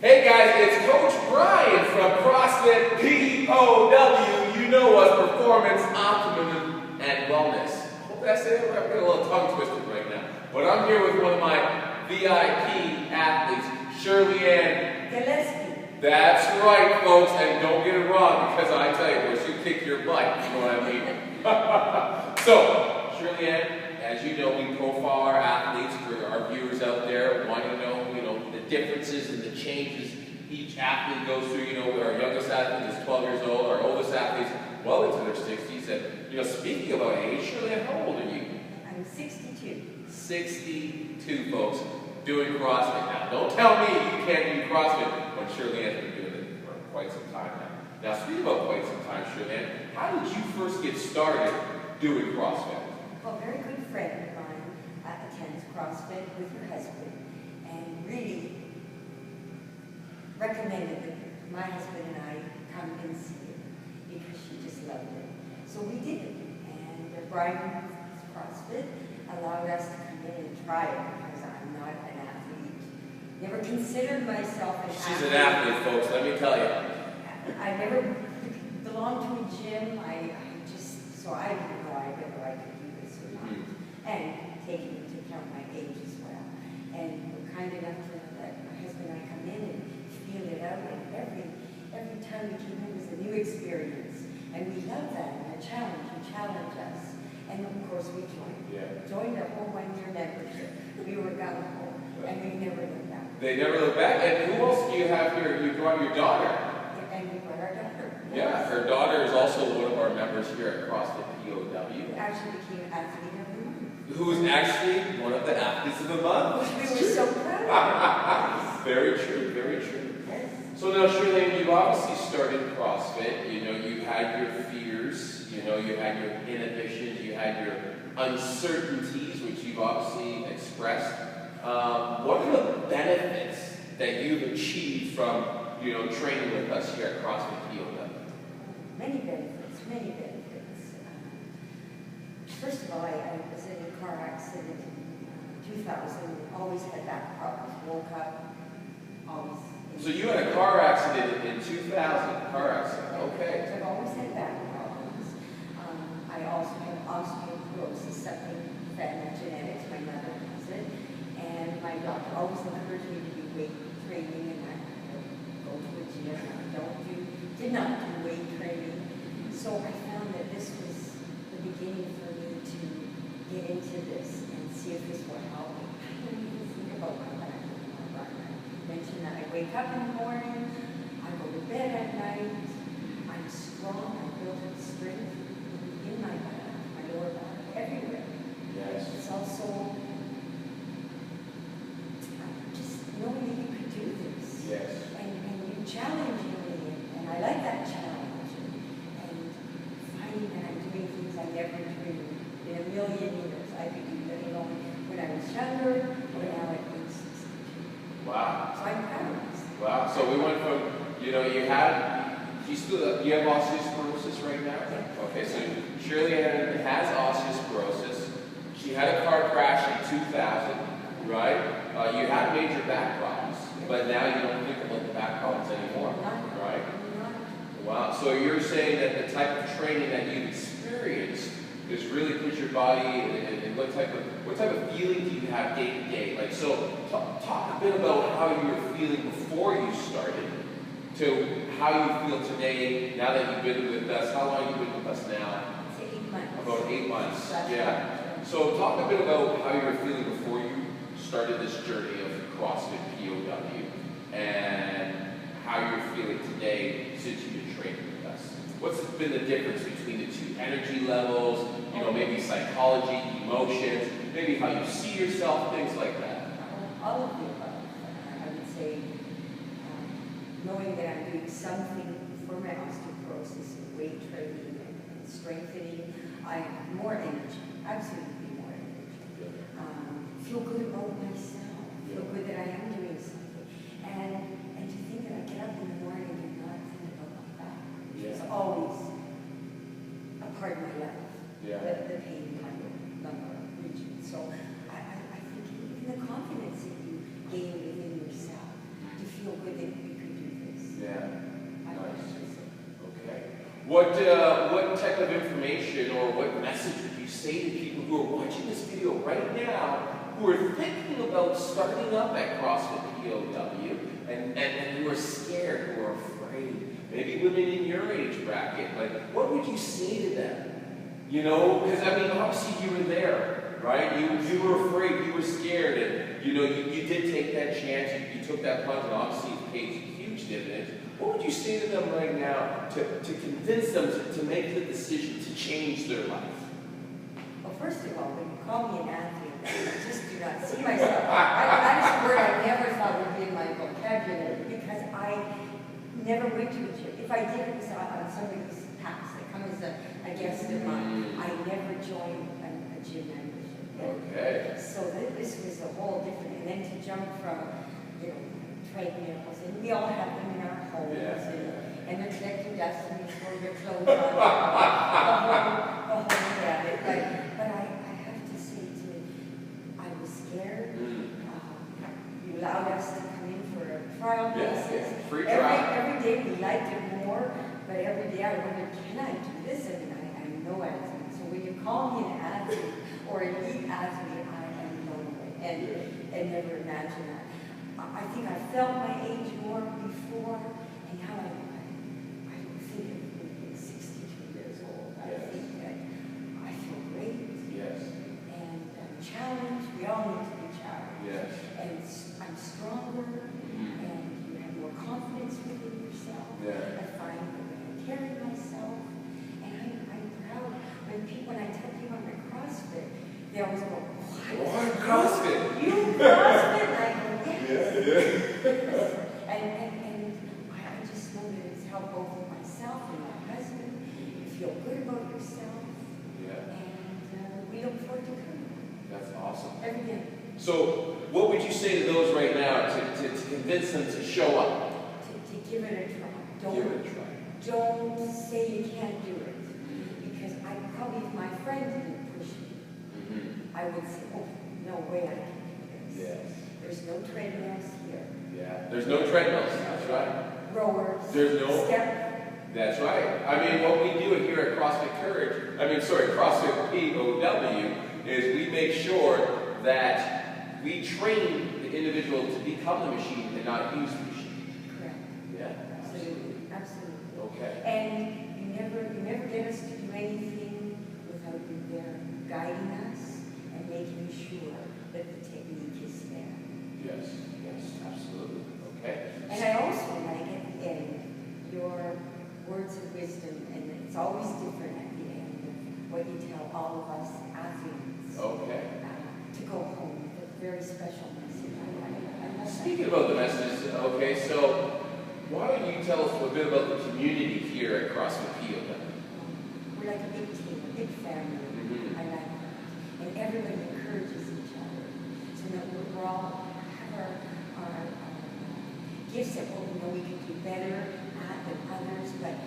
Hey guys, it's Coach Brian from CrossFit POW. You know us, performance, optimism, and wellness. Hope I say it right. I'm getting a little tongue twisted right now. But I'm here with one of my VIP athletes, Shirleyann Gillespie. That's right, folks, and don't get it wrong, because I tell you, she'll kick your butt, you know what I mean? So, Shirleyann, as you know, we profile our athletes for our viewers out there wanting to know, the differences and the changes each athlete goes through. Our youngest athlete is 12 years old, our oldest athlete's well into their 60s. And, speaking about age, Shirleyann, how old are you? I'm 62. 62, folks, doing CrossFit now. Don't tell me you can't do CrossFit when Shirleyann's been doing it for quite some time now. Now, speaking about quite some time, Shirleyann, how did you first get started doing CrossFit? Well, a very good friend of mine attends CrossFit with her husband and really recommended that my husband and I come and see it because she just loved it. So we did it. And Brian's CrossFit allowed us to come in and try it because I'm not an athlete. Never considered myself an athlete. She's an athlete, folks, let me tell you. I never belonged to a gym. So I didn't know whether I could do this or not. And taking into account my age as well. And we're kind enough to let my husband and I come in and feel it out. And every time we came in was a new experience. And we love that. And a challenge. You challenge us. And of course we joined. Yeah. Joined our whole 1-year membership. We were gung-ho. And we never looked back. They never look back. And who else do you have here? You brought your daughter. And we brought our daughter. Yes. Yeah, her daughter is also one of our members here at CrossFit POW. Actually became athlete of the month. Who is actually one of the athletes of the month. We were so proud. Very true, very true. Yes. So now, Shirleyann, you obviously started CrossFit. You had your fears, you had your inhibitions, you had your uncertainties, which you've obviously expressed. What are the benefits that you've achieved from, training with us here at CrossFit POW? Many benefits, many benefits. First of all, I was in a car accident in 2000. Always had back problems. Woke up, always. So you had a car accident in 2000, car accident, okay. I've always had back problems. I also have osteoporosis, something that genetics, my mother has it. And my doctor always encouraged me to do weight training, and I go to a gym. Did not do weight training. So I found that this was the beginning for me to get into this and see if this would help me. I didn't even think about my back. I mentioned that I wake up in the morning, I go to bed at night, I'm strong, I build up strength in my back, my lower back, everywhere. Yes. It's also just knowing that you could do this. Yes. And you challenge me, and I like that challenge. And finding that I'm doing things I never dreamed in a million years I could do, when I was younger, or now at age 62. Wow. So I'm proud of myself. Wow. So we went from, you have osteoporosis right now? Yeah. Okay, so Shirleyann has osteoporosis. She had a car crash in 2000, right? You had major back problems, but now you don't think about the back problems anymore, right? Wow. So you're saying that the type of training that you've experienced has really put your body in what type of feeling do you have day to day? Like, so talk a bit about how you were feeling before you started to how you feel today, now that you've been with us. How long have you been with us now? It's 8 months. About 8 months. That's Yeah. right. So talk a bit about how you were feeling before you started this journey of CrossFit POW and how you're feeling today since you've been training with us. What's been the difference between the two? Energy levels, maybe psychology, emotions, maybe how you see yourself, things like that. All of the above. I would say knowing that I'm doing something for my osteoporosis and weight training and strengthening, I have more energy, absolutely more energy. Feel good about myself, feel good that I am doing something. And to think that I get up in the morning and not think about my back, which is always a part of my life, the pain in my lumbar region. So I think even the confidence that you gain within yourself to feel good that what type of information or what message would you say to people who are watching this video right now, who are thinking about starting up at CrossFit POW, and who are scared, who are afraid? Maybe women in your age bracket. Like, what would you say to them? You know, because I mean, obviously you were there, right? You were afraid, you were scared, and you know, you did take that chance, you took that plunge, and obviously it paid huge dividends. What would you say to them right now to convince them to make the decision to change their life? Well, first of all, when you call me an athlete, I just do not see myself. That is a word I never thought would be in my vocabulary because I never went to a gym. If I did, it was on somebody's past. They come as a guest of mine. I never joined a gym membership. Okay. So this was a whole different, and then to jump from, you know, treadmills, and we all have them in our homes, and they're collecting dust and you throw your clothes on, the whole rabbit. But I have to say I was scared. You allowed us to come in for a trial basis. Free trial. Every day we liked it more, but every day I wondered, can I do this? I mean, I know I can. So when you call me an athlete or an elite athlete, I am blown away and never imagined that. I think I felt my age more before, and now I don't think of being 62 years old. I think that I feel great. Yes. And challenged. We all need to be challenged. Yes. And I'm stronger, and you have more confidence within yourself. Yeah. I find that I carry myself, and I'm proud. When I tell people I'm at CrossFit, they always go, "What? CrossFit? You CrossFit?" And I go, "Yes." Yeah. And I just know that it's helped both myself and my husband. You feel good about yourself. Yeah. And we look forward to coming. That's awesome. Every day. So, what would you say to those right now to convince them to show up? To give it a try. Give it a try. Don't say you can't do it. Because if my friend didn't push me, I would say, oh, no way I can do this. Yes. There's no treadmills here. Yeah. There's no treadmills. That's right. Rowers. There's no. Step. That's right. I mean, what we do here at CrossFit CrossFit POW is we make sure that we train the individual to become the machine and not use the machine. Correct. Yeah. Absolutely. Absolutely. Okay. And you never get us to do anything without you there guiding us and making sure that the technique is there. Yes. Yes. Absolutely. Okay. And I also like at the end your words of wisdom, and it's always different at the end of what you tell all of us athletes. Okay. To go home with a very special message. I love Speaking about the messages, okay, so why don't you tell us a bit about the community here at CrossFit POW? We're like a big team, a big family. I like that. And everybody encourages each other. So that we're all have our gifts that we can do better at than others, but we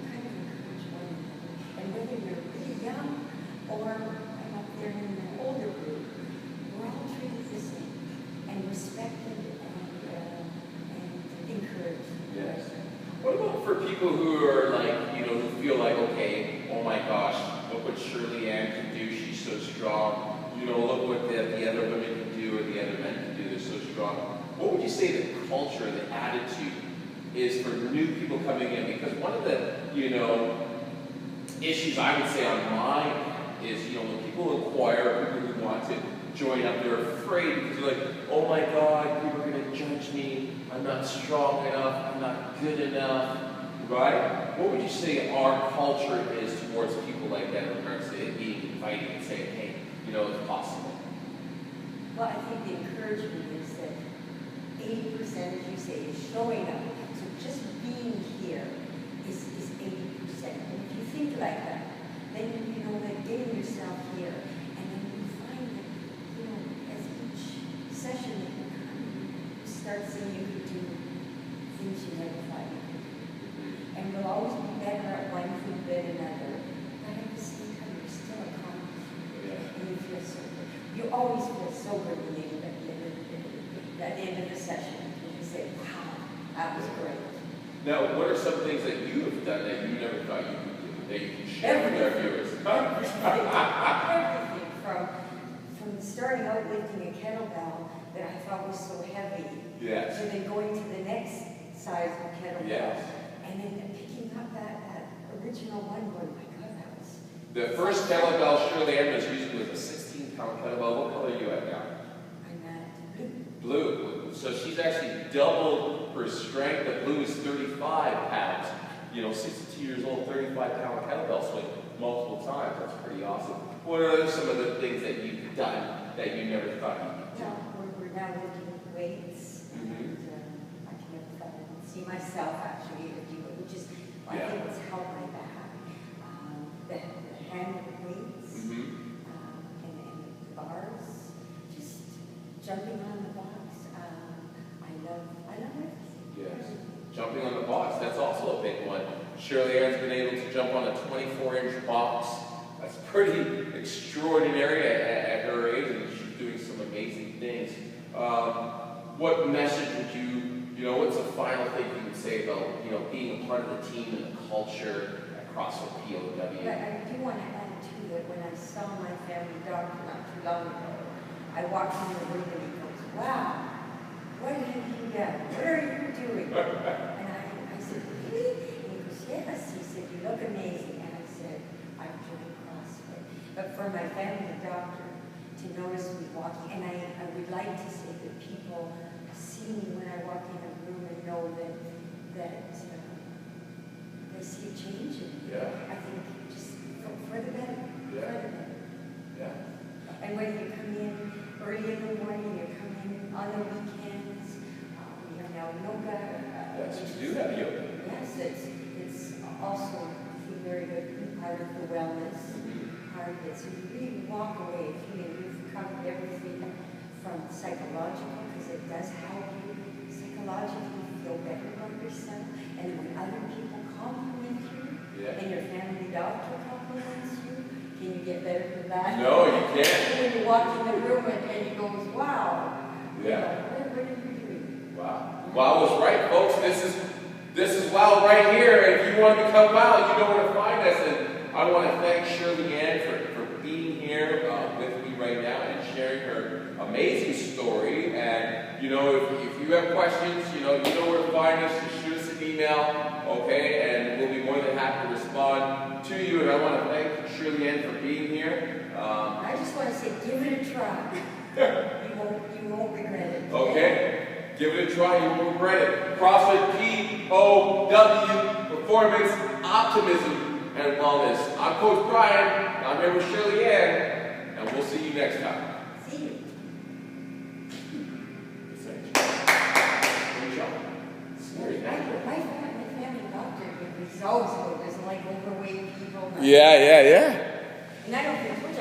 kind of encourage one another. And whether you're really young or I'm up there in the older group, we're all treated the same and respected and encouraged. Yes. What about for people who are like, who feel like, okay, oh my gosh, look what Shirleyann can do, she's so strong. Look what the other women can do or the other men can do, they're so strong. What would you say the culture, the attitude is for new people coming in? Because one of the, issues I would say on mine is, when people inquire, people who want to join up, they're afraid because they're like, oh my God, people are going to judge me. I'm not strong enough. I'm not good enough. Right? What would you say our culture is towards people like that in regards to it being inviting and saying, hey, it's possible? Well, I think the encouragement is that 80%, as you say, is showing up. So just being here is 80%. And if you think like that, then that getting yourself here, and then you find that, as each session that you come, you start seeing you can do things you never thought you could do. And we'll always be better at one thing than another. But at the same time, you're still accomplished. And you feel so good. You always feel so good when you at the end of the session. You say, wow, that was great. Now, what are some things that you have done that you never thought you could do, that you can share with our viewers? Everything from starting out lifting a kettlebell that I thought was so heavy, Yes. to then going to the next size of kettlebell, Yes. and then picking up that original one, going, my God, that was... The first kettlebell Shirleyann was using was a 16-pound kettlebell. What color are you at now? I'm at blue. Blue. So she's actually doubled her strength. The blue is 35 pounds. 62 years old, 35-pound kettlebell swing multiple times. That's pretty awesome. What are some of the things that you've done that you never thought you could do? Well, we're now lifting weights, and I can never thought I would see myself actually lifting it, which is, I think it's helped my back. The hand weights, and the bars, just jumping on the box. I love everything. Yes. Jumping on the box, that's also a big one. Shirleyann's been able to jump on a 24-inch box. That's pretty extraordinary at her age, and she's doing some amazing things. What message would what's the final thing you would say about, being a part of the team and the culture at CrossFit POW? But I do want to add too that when I saw my family doctor not too long ago, I walked in the room and he goes, "Wow, what have you done? What are you doing?" And I said, "Really?" And he goes, "Yes." He said, "You look amazing." And I said, "I've joined CrossFit." But for my family doctor to notice me walking, and I would like to say that people see me when I walk in a room and know that they see a change in me. Yeah. I think just for the better. Yeah. For the better. Yeah. And whether you come in early in the morning, you come in on the weekends, we have now yoga. Yes, we do have yoga. Yes, it's also very good part of the wellness part of it. So you really walk away feeling you've covered everything from psychological, because it does help you psychologically feel better about yourself. And when other people compliment you, and your family doctor compliments you, can you get better than that? No, you can't. When you walk in the room and he goes, "Wow, Yeah. What are you doing?" Wow. Wow was right, folks. This is Wow right here. And if you want to become Wow, you know where to find us. And I want to thank Shirleyann for being here with me right now and sharing her amazing story. And if you have questions, you know where to find us. Just shoot us an email, okay? And we'll be more than happy to respond to you. And I want to thank Shirleyann for being here. I just want to say, give it a try. You won't regret it. Okay? Give it a try, you won't regret it. CrossFit POW, Performance, Optimism, and Wellness. I'm Coach Brian. I'm here with Shirleyann, and we'll see you next time. See you. Great job. Scary natural. My family doctor is always doesn't like overweight people. Yeah. And I don't think, which I